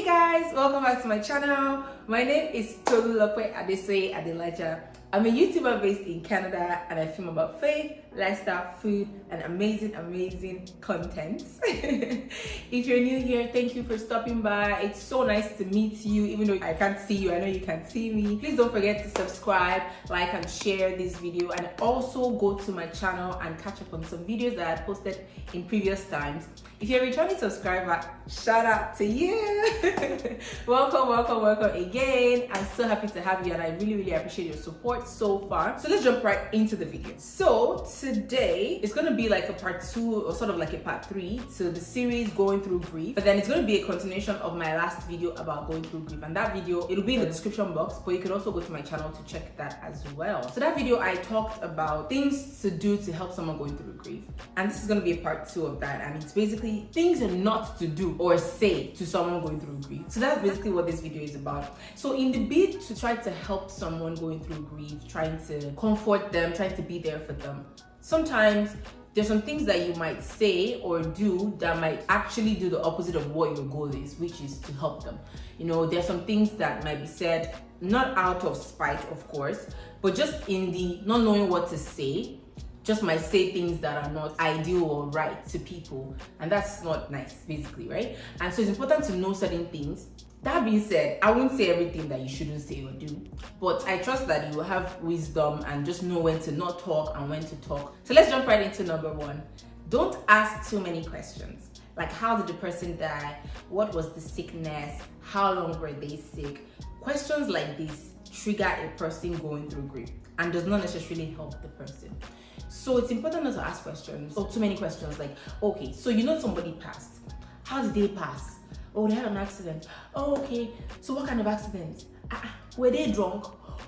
Guys, welcome back to my channel. My name is Tolulope Adesoye Adelaja. I'm a YouTuber based in Canada and I film about faith, lifestyle, food, and amazing content. If you're new here, thank you for stopping by. It's so nice to meet you, even though I can't see you. I know you can't see me. Please don't forget to subscribe, like, and share this video, and also go to my channel and catch up on some videos that I posted in previous times. If you're a returning subscriber, shout out to you. welcome again. I'm so happy to have you and I really appreciate your support so far. So let's jump right into the video. So today it's going to be like a part 2 or sort of like a part 3 to the series going through grief, but then it's going to be a continuation of my last video about going through grief, and that video, it'll be in the description box, but you can also go to my channel to check that as well. So that video, I talked about things to do to help someone going through grief, and this is going to be a part 2 of that, and it's basically things not to do or say to someone going through grief. So that's basically what this video is about. So in the bid to try to help someone going through grief, trying to comfort them, trying to be there for them, sometimes there's some things that you might say or do that might actually do the opposite of what your goal is, which is to help them. You know, there's some things that might be said not out of spite, of course, but just in the not knowing what to say, just might say things that are not ideal or right to people, and that's not nice, basically, right? And so it's important to know certain things. That being said, I won't say everything that you shouldn't say or do, but I trust that you will have wisdom and just know when to not talk and when to talk. So let's jump right into number 1. Don't ask too many questions. Like, how did the person die? What was the sickness? How long were they sick? Questions like this trigger a person going through grief and does not necessarily help the person. So it's important not to ask questions or too many questions like, okay, so you know somebody passed. How did they pass? Oh, they had an accident. Oh, okay. So what kind of accident? Were they drunk?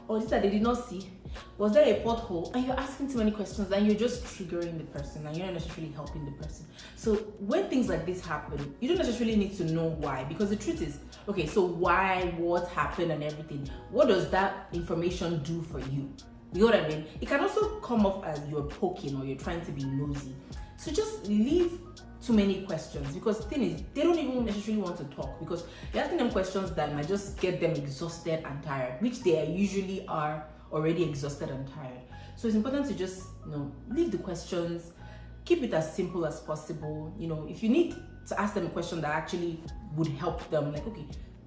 Or this that they did not see? Was there a pothole? And you're asking too many questions and you're just triggering the person and you're not necessarily helping the person. So when things like this happen, you don't necessarily need to know why, because the truth is, okay, so why, what happened and everything, what does that information do for you? You know what I mean? It can also come off as you're poking or you're trying to be nosy. So just leave too many questions, because the thing is, they don't even necessarily want to talk, because you're asking them questions that might just get them exhausted and tired, which they usually are already exhausted and tired. So it's important to just, leave the questions, keep it as simple as possible. If you need to ask them a question that actually would help them, like, okay,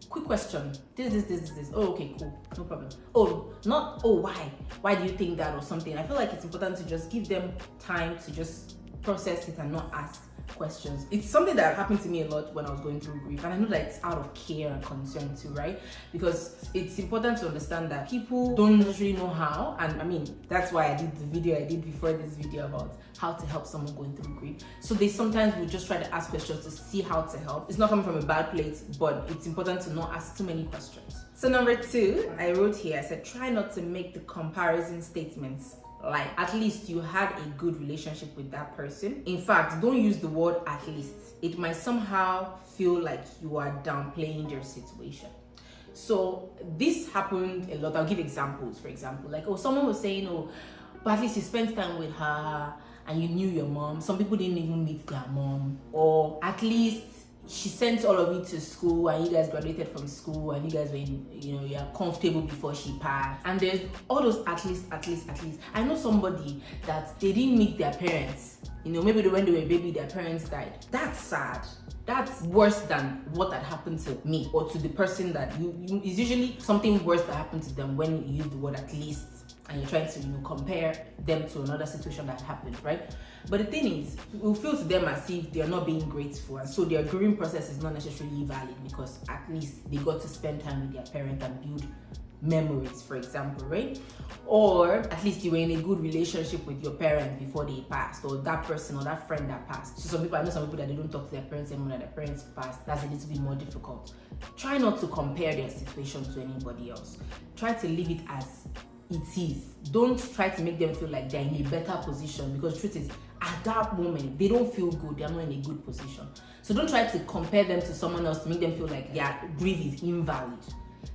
quick question, this. Oh, okay, cool, no problem. Oh, not, oh, why do you think that, or something. I feel like it's important to just give them time to just process it and not ask questions. It's something that happened to me a lot when I was going through grief, and I know that it's out of care and concern too, right? Because it's important to understand that people don't necessarily know how, and I mean, that's why I did the video I did before this video about how to help someone going through grief. So they sometimes will just try to ask questions to see how to help. It's not coming from a bad place, but it's important to not ask too many questions. So number 2, I wrote here, I said, try not to make the comparison statements like at least you had a good relationship with that person. In fact, don't use the word at least. It might somehow feel like you are downplaying their situation. So this happened a lot. I'll give examples. For example, like, someone was saying, but at least you spent time with her and you knew your mom. Some people didn't even meet their mom. Or at least she sent all of you to school and you guys graduated from school and you guys were you're comfortable before she passed. And there's all those at least. I know somebody that they didn't meet their parents. Maybe when they were a baby, their parents died. That's sad. That's worse than what had happened to me or to the person that it's usually something worse that happened to them when you use the word at least and you're trying to compare them to another situation that happened, right? But the thing is, it will feel to them as if they're not being grateful, and so their grieving process is not necessarily valid because at least they got to spend time with their parent and build memories, for example, right? Or at least you were in a good relationship with your parent before they passed, or that person or that friend that passed. So I know some people that they don't talk to their parents anymore, that their parents passed. That's a little bit more difficult. Try not to compare their situation to anybody else. Try to leave it as it is. Don't try to make them feel like they're in a better position, because the truth is, at that moment, they don't feel good. They're not in a good position. So don't try to compare them to someone else to make them feel like their grief is invalid.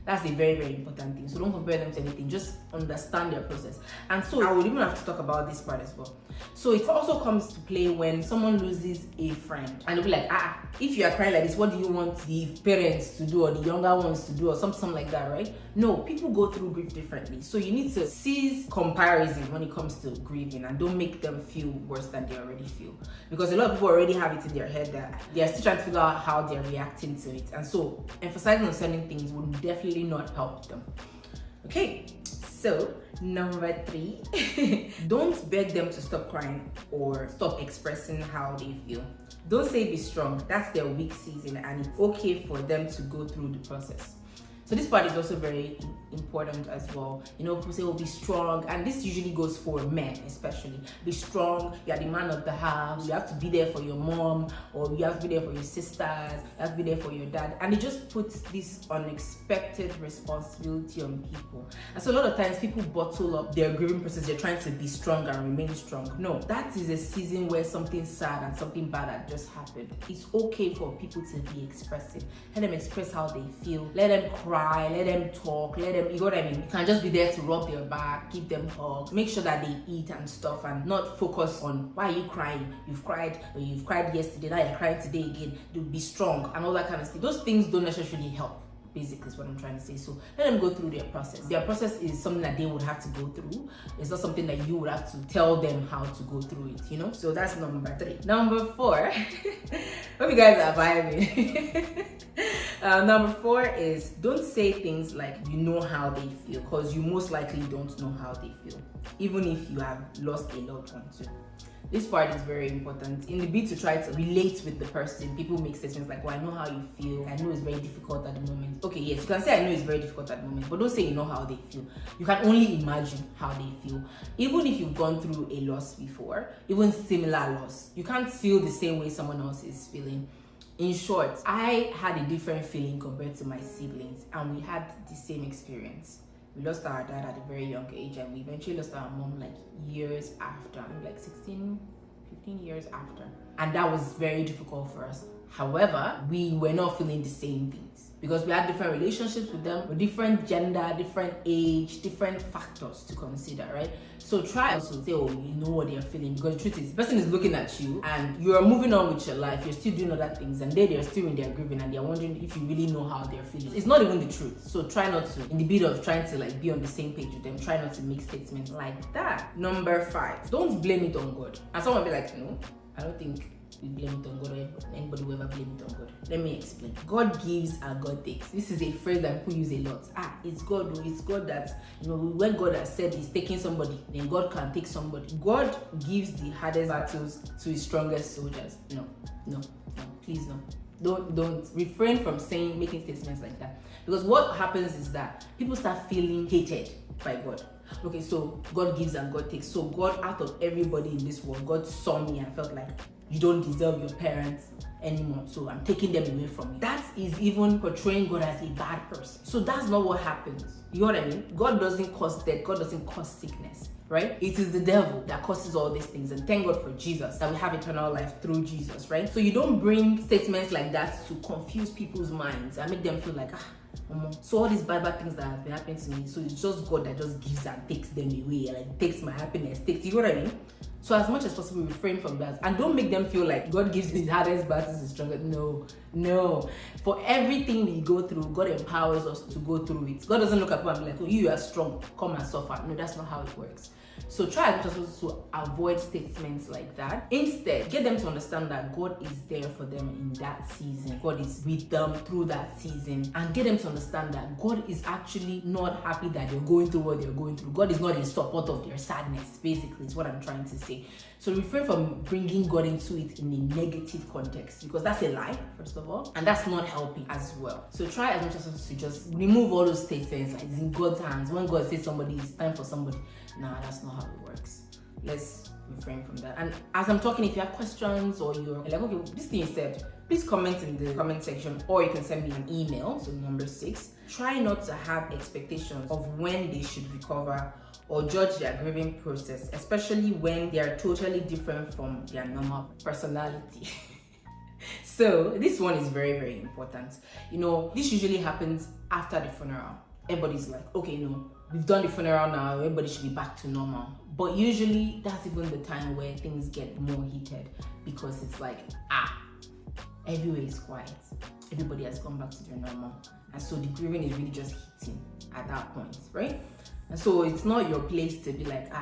That's a very, very important thing. So don't compare them to anything. Just understand their process. And so I would even have to talk about this part as well. So it also comes to play when someone loses a friend and they'll be like, if you are crying like this, what do you want the parents to do or the younger ones to do or something like that, right? No, people go through grief differently. So you need to cease comparison when it comes to grieving and don't make them feel worse than they already feel. Because a lot of people already have it in their head that they're still trying to figure out how they're reacting to it. And so emphasizing on certain things would definitely not help them. Okay, so number 3, don't beg them to stop crying or stop expressing how they feel. Don't say be strong. That's their weak season and it's okay for them to go through the process. So this part is also very important as well. You know, people say, oh, be strong. And this usually goes for men, especially. Be strong. You are the man of the house. You have to be there for your mom, or you have to be there for your sisters. You have to be there for your dad. And it just puts this unexpected responsibility on people. And so a lot of times people bottle up their grieving process. They're trying to be strong and remain strong. No, that is a season where something sad and something bad had just happened. It's okay for people to be expressive. Let them express how they feel. Let them cry. Let them talk, let them, you know what I mean? You can just be there to rub their back, give them hugs, make sure that they eat and stuff and not focus on why are you crying? You've cried yesterday, now you're crying today again. Be strong and all that kind of stuff. Those things don't necessarily help. Basically is what I'm trying to say. So let them go through their process. Their process is something that they would have to go through. It's not something that you would have to tell them how to go through it, you know? So that's number 3. Number 4, hope you guys are vibing. Number 4 is don't say things like you know how they feel, because you most likely don't know how they feel, even if you have lost a loved one too. This part is very important. In the bid to try to relate with the person, people make statements like, well, I know how you feel. I know it's very difficult at the moment. Okay, yes, you can say I know it's very difficult at the moment, but don't say you know how they feel. You can only imagine how they feel. Even if you've gone through a loss before, even similar loss, you can't feel the same way someone else is feeling. In short, I had a different feeling compared to my siblings, and we had the same experience. We lost our dad at a very young age, and we eventually lost our mom like years after, like 16, 15 years after. And that was very difficult for us. However, we were not feeling the same things because we had different relationships with them, with different gender, different age, different factors to consider, right? So try also say, oh, you know what they're feeling, because the truth is, the person is looking at you and you're moving on with your life, you're still doing other things, and they're still in their grieving and they're wondering if you really know how they're feeling. It's not even the truth. So try not to, in the bid of trying to like be on the same page with them, try not to make statements like that. Number 5, don't blame it on God. And someone will be like, no, I don't think we blame it on God, or anybody will ever blame it on God. Let me explain. God gives and God takes. This is a phrase that people use a lot. It's God, it's God that, you know, when God has said he's taking somebody, then God can take somebody. God gives the hardest battles to his strongest soldiers. No, please no. Don't refrain from making statements like that. Because what happens is that people start feeling hated by God. Okay, so God gives and God takes. So God, out of everybody in this world, God saw me and felt like, you don't deserve your parents anymore, so I'm taking them away from you. That is even portraying God as a bad person. So that's not what happens. You know what I mean? God doesn't cause death. God doesn't cause sickness, right? It is the devil that causes all these things. And thank God for Jesus, that we have eternal life through Jesus, right? So you don't bring statements like that to confuse people's minds and make them feel like, so all these bad things that have been happening to me, so it's just God that just gives and takes them away, like takes my happiness, you know what I mean? So as much as possible, refrain from that, and don't make them feel like God gives the hardest battles the strongest. No. For everything we go through, God empowers us to go through it. God doesn't look at people and be like, oh, you are strong, come and suffer. No, that's not how it works. So try as much as possible to avoid statements like that. Instead, get them to understand that God is there for them in that season. God is with them through that season. And get them to understand that God is actually not happy that they're going through what they're going through. God is not in support of their sadness, basically, is what I'm trying to say. So refrain from bringing God into it in a negative context, because that's a lie, first of all, and that's not helping as well. So try as much as possible to just remove all those statements like it's in God's hands. When God says somebody, it's time for somebody. Nah, that's not how it works. Let's refrain from that. And as I'm talking, if you have questions or you're like, okay, this thing is said, please comment in the comment section, or you can send me an email. So number 6, try not to have expectations of when they should recover or judge their grieving process, especially when they are totally different from their normal personality. So this one is very, very important. You know, this usually happens after the funeral. Everybody's like, okay, no, we've done the funeral now, everybody should be back to normal. But usually that's even the time where things get more heated, because it's like, everywhere is quiet. Everybody has gone back to their normal. And so the grieving is really just hitting at that point, right? And so it's not your place to be like,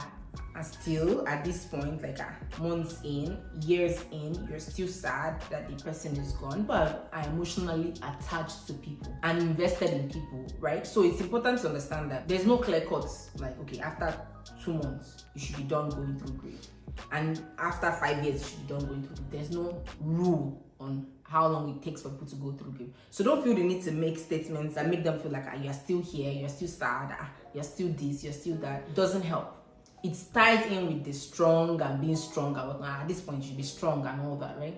and still at this point, like months in, years in, you're still sad that the person is gone, but are emotionally attached to people and invested in people, right? So it's important to understand that there's no clear cuts, like, okay, after 2 months, you should be done going through grief. And after 5 years, you should be done going through grief. There's no rule on how long it takes for people to go through grief. So don't feel the need to make statements that make them feel like you're still here, you're still sad, you're still this, you're still that. It doesn't help. It ties in with the strong and being strong. At this point, you should be strong and all that, right?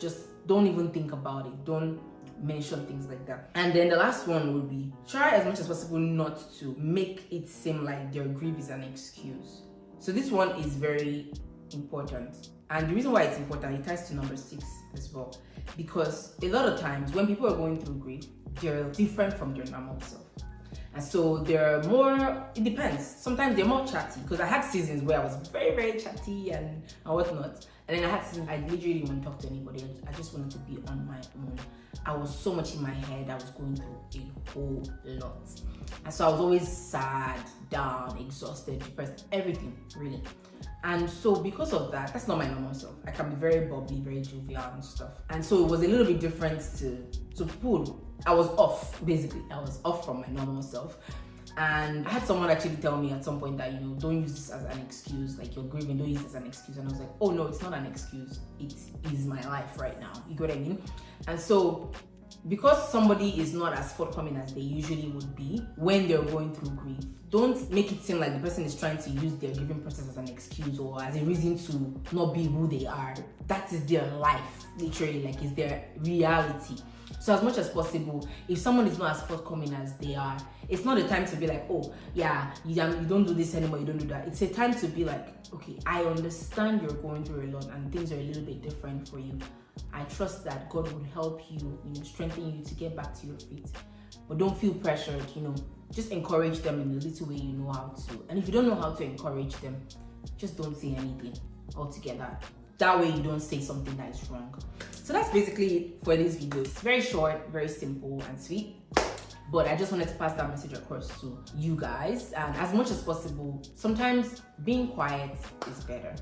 Just don't even think about it. Don't mention things like that. And then the last one would be, try as much as possible not to make it seem like their grief is an excuse. So this one is very important. And the reason why it's important, it ties to number 6 as well. Because a lot of times when people are going through grief, they're different from their normal self. And so they're more, it depends. Sometimes they're more chatty, because I had seasons where I was very, very chatty and whatnot. And then I had seasons I literally didn't want to talk to anybody. I just wanted to be on my own. I was so much in my head. I was going through a whole lot. And so I was always sad, down, exhausted, depressed, everything, really. And so because of that, that's not my normal self. I can be very bubbly, very jovial and stuff. And so it was a little bit different to pull. I was off, basically. I was off from my normal self. And I had someone actually tell me at some point that, you know, don't use this as an excuse, like you're grieving, don't use this as an excuse. And I was like, oh no, it's not an excuse. It is my life right now. You get what I mean? And so because somebody is not as forthcoming as they usually would be when they're going through grief, don't make it seem like the person is trying to use their grieving process as an excuse or as a reason to not be who they are. That is their life, literally, like it's their reality. So as much as possible, if someone is not as forthcoming as they are, it's not a time to be like, oh yeah, you don't do this anymore, you don't do that. It's a time to be like, okay, I understand you're going through a lot and things are a little bit different for you. I trust that God would help you, strengthen you to get back to your feet. But don't feel pressured, just encourage them in the little way you know how to. And if you don't know how to encourage them, just don't say anything altogether. That way you don't say something that is wrong. So that's basically it for this video. It's very short, very simple and sweet. But I just wanted to pass that message across to you guys. And as much as possible, sometimes being quiet is better.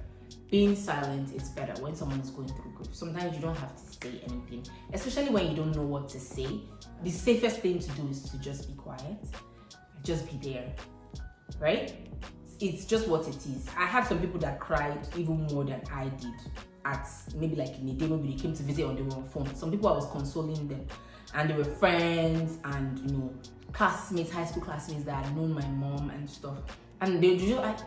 Being silent is better when someone is going through grief. Sometimes you don't have to say anything, especially when you don't know what to say. The safest thing to do is to just be quiet, just be there, right? It's just what it is. I had some people that cried even more than I did at maybe like in a day, maybe they came to visit on their own phone. Some people I was consoling them, and they were friends and classmates, high school classmates that had known my mom and stuff. And there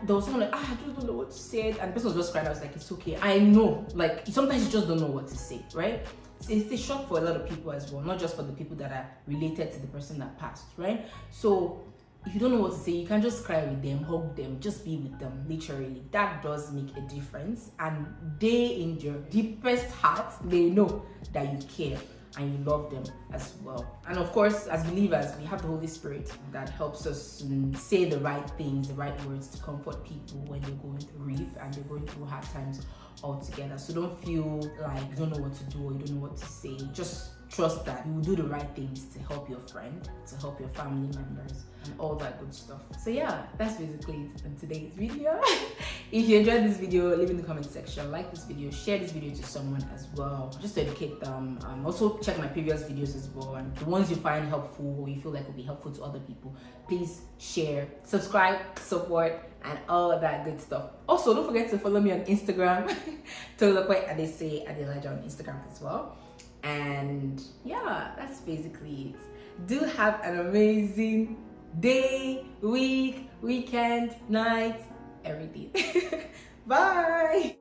was someone like, I just don't know what to say. And the person was just crying. I was like, it's okay. I know. Like, sometimes you just don't know what to say, right? It's a shock for a lot of people as well, not just for the people that are related to the person that passed, right? So if you don't know what to say, you can just cry with them, hug them, just be with them, literally. That does make a difference. And they, in their deepest heart, they know that you care and you love them as well. And of course, as believers, we have the Holy Spirit that helps us say the right things, the right words to comfort people when they're going through grief and they're going through hard times altogether. So don't feel like you don't know what to do or you don't know what to say. Just trust that you will do the right things to help your friend, to help your family members, and all that good stuff. So yeah, that's basically it in today's video. If you enjoyed this video, leave in the comment section, like this video, share this video to someone as well, just to educate them. Also check my previous videos as well, and the ones you find helpful or you feel like will be helpful to other people, please share, subscribe, support, and all of that good stuff. Also, don't forget to follow me on Instagram, Tolulokwe Adesei Adelaja on Instagram as well. And yeah, that's basically it. Do have an amazing day, week, weekend, night, everything. Bye.